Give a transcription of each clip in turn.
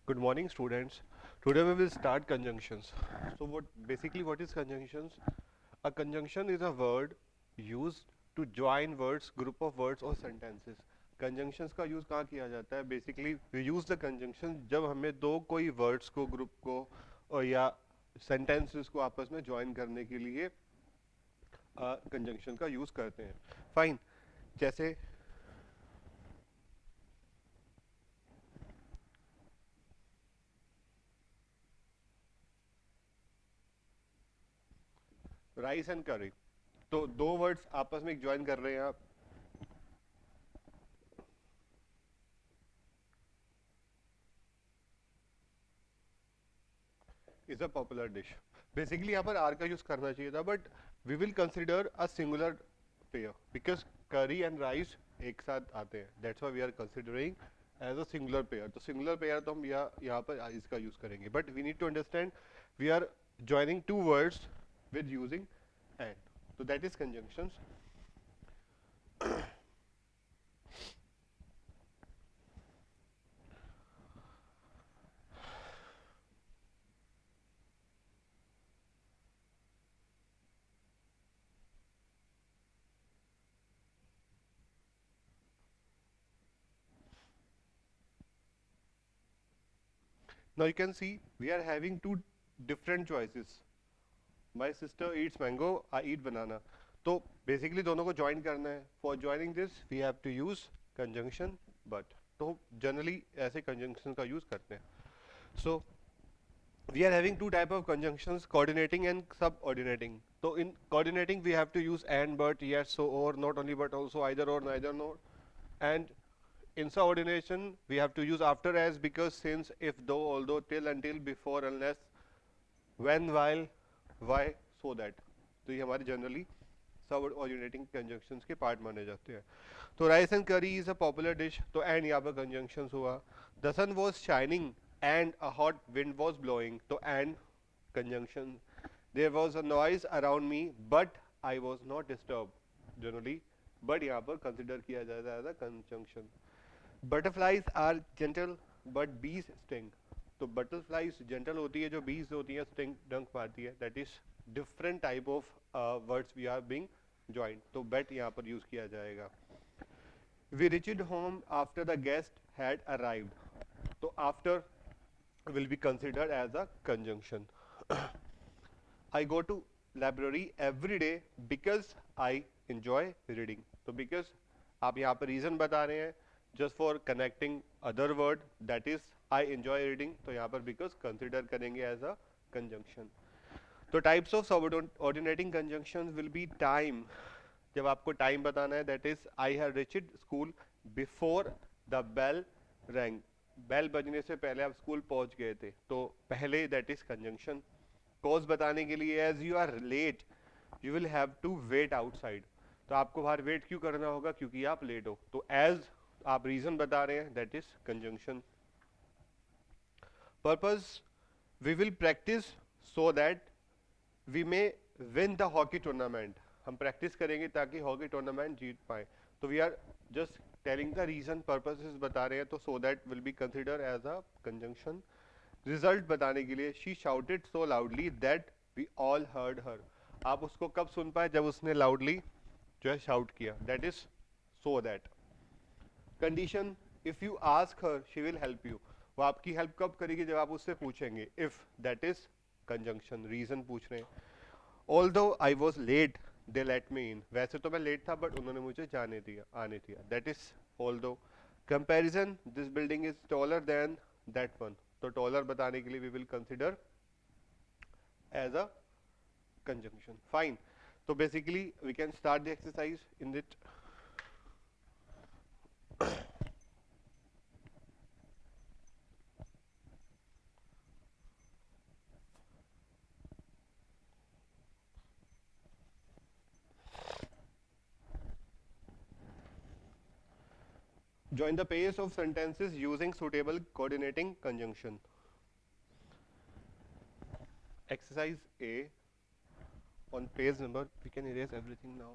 Good morning, students. Today we will start conjunctions. So what is conjunctions? A conjunction is a word used to join words, group of words or sentences. Conjunctions का use कहाँ किया जाता है? Basically we use the conjunction जब हमें दो कोई words को, group को और या sentences को आपस में join करने के लिए conjunction का यूज़ करते हैं. Fine. जैसे राइस एंड करी, तो दो वर्ड्स आपस में ज्वाइन कर रहे हैं आप. Is a popular dish. Basically यहाँ पर आर का यूज करना चाहिए था, but we will consider a singular pair because curry and rice एक साथ आते हैं. That's why we are considering as a singular pair. तो सिंगुलर पेयर तो हम यहाँ पर इसका यूज करेंगे, but we need to understand we are joining two words with using and. तो that is conjunctions. Now you can see we are having two different choices. My sister eats mango, I eat banana. तो basically दोनों को join करना है. For joining this we have to use conjunction but. तो generally ऐसे conjunction का use करते हैं. सो we are having two type of conjunctions, coordinating and subordinating. So in coordinating we have to use and, but, yes, so, or, not only but also, either or, neither nor. And in subordination we have to use after, as, because, since, if, though, although, till, until, before, unless, when, while, why, so that. तो ये हमारे generally subordinating conjunctions के part माने जाते हैं. तो rice and curry is a popular dish. तो and यहाँ पर कंजंक्शंस हुआ. The sun was shining and a hot wind was blowing. तो and conjunction. There was a noise around me but I was not disturb. Generally but यहाँ पर consider किया जाता है as a conjunction. Butterflies are gentle but bees sting. तो butterflies gentle होती है, जो बीज होती है स्टिंग डंक मारती है. That is different type of words we are being joint. तो बेट यहाँ पर यूज किया जाएगा. We reached home after the guest had arrived. तो after will be considered as a conjunction. I go to library every day because I enjoy reading. तो because आप यहाँ पर reason बता रहे हैं just for connecting other word, that is I enjoy reading. तो यहाँ पर because consider करेंगे as a conjunction. तो types of subordinating conjunctions will be time. जब आपको टाइम बताना है, that is I have reached school before the bell rang. Bell बजने से पहले आप स्कूल पहुंच गए थे, तो पहले दैट इज कंजंक्शन. कॉज बताने के लिए as you are late you will have to wait outside. तो आपको बाहर वेट क्यों करना होगा? क्योंकि आप लेट हो. तो एज आप रीजन बता रहे हैं, that is conjunction. Purpose we will practise so that we may win the hockey tournament. हम प्रैक्टिस करेंगे ताकि हॉकी टूर्नामेंट जीत पाए. तो we are just telling the reason, purposes बता रहे हैं, तो so that will be consider as a conjunction. Result बताने के लिए she shouted so loudly that we all heard her. आप उसको कब सुन पाए? जब उसने लाउडली जो है शाउट किया. That is so that. Condition if you ask her she will help you. वो आपकी हेल्प कब करेगी? जब आप उससे पूछेंगे. If that is conjunction. Reason पूछ रहे हैं. Although I was late they let me in. वैसे तो मैं लेट था बट उन्होंने मुझे जाने दिया, आने दिया. That is although. Comparison this building is taller than that one. तो टॉलर बताने के लिए we will consider as a conjunction. Fine. तो basically we can start the exercise in this. Join the pairs of sentences using suitable coordinating conjunction. Exercise A on page number. We can erase everything now.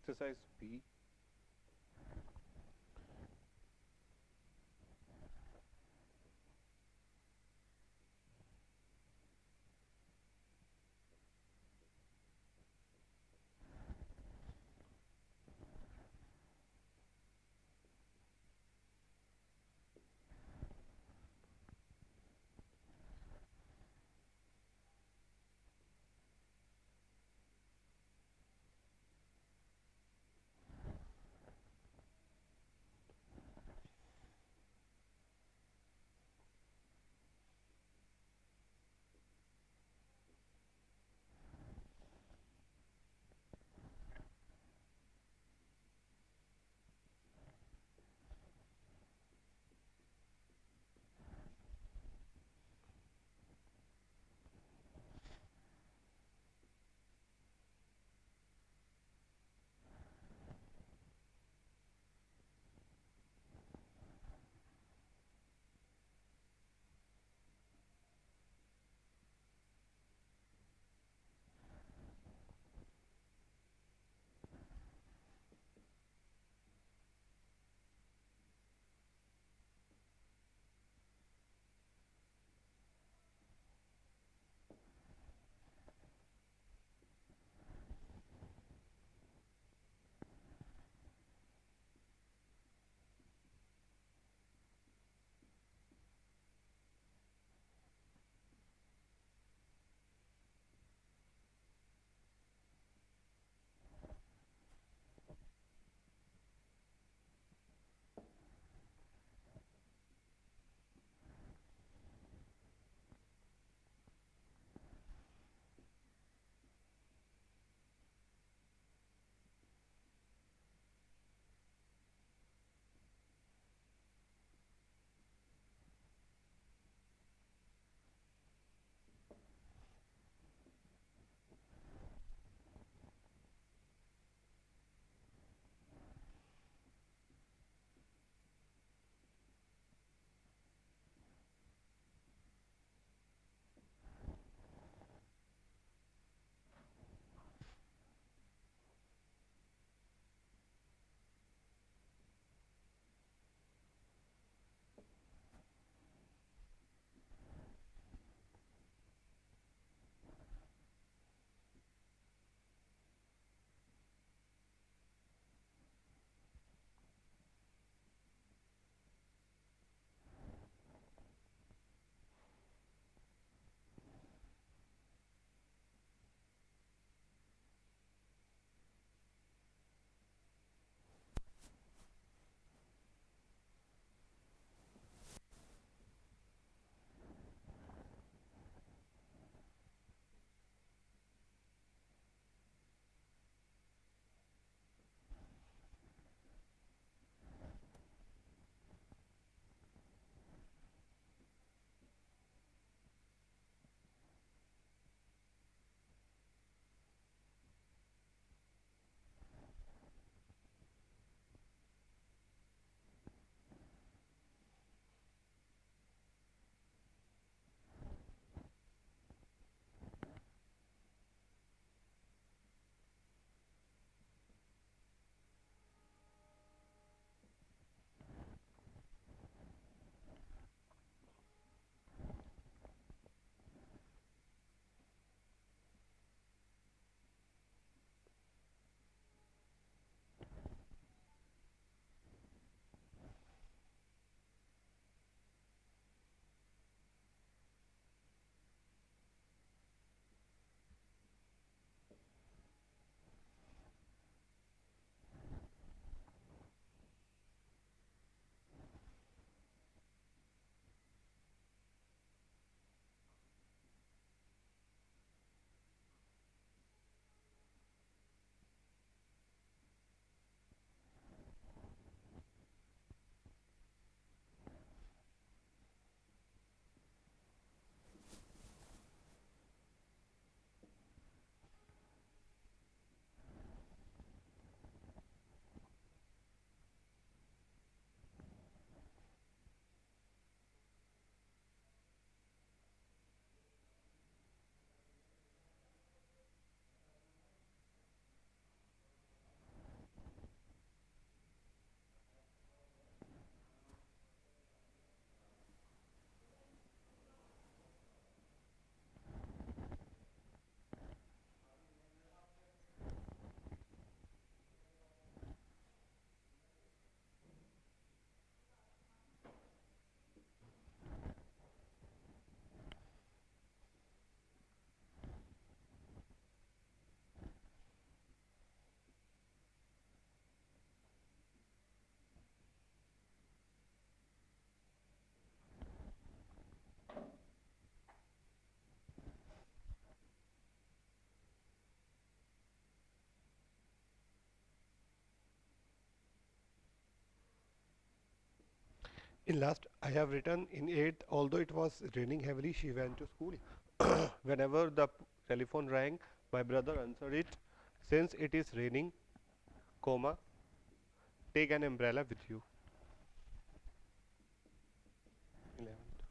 exercise B. In last, I have written in 8th, although it was raining heavily, she went to school. Whenever the telephone rang, my brother answered it. Since it is raining, comma, take an umbrella with you. 11th.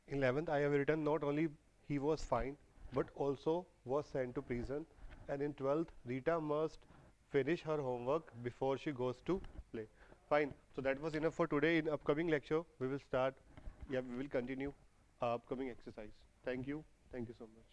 11th, I have written not only he was fined, but also was sent to prison. And in 12th, Rita must finish her homework before she goes to play. Fine. So that was enough for today. In upcoming lecture, we will start. Yeah, we will continue our upcoming exercise. Thank you. Thank you so much.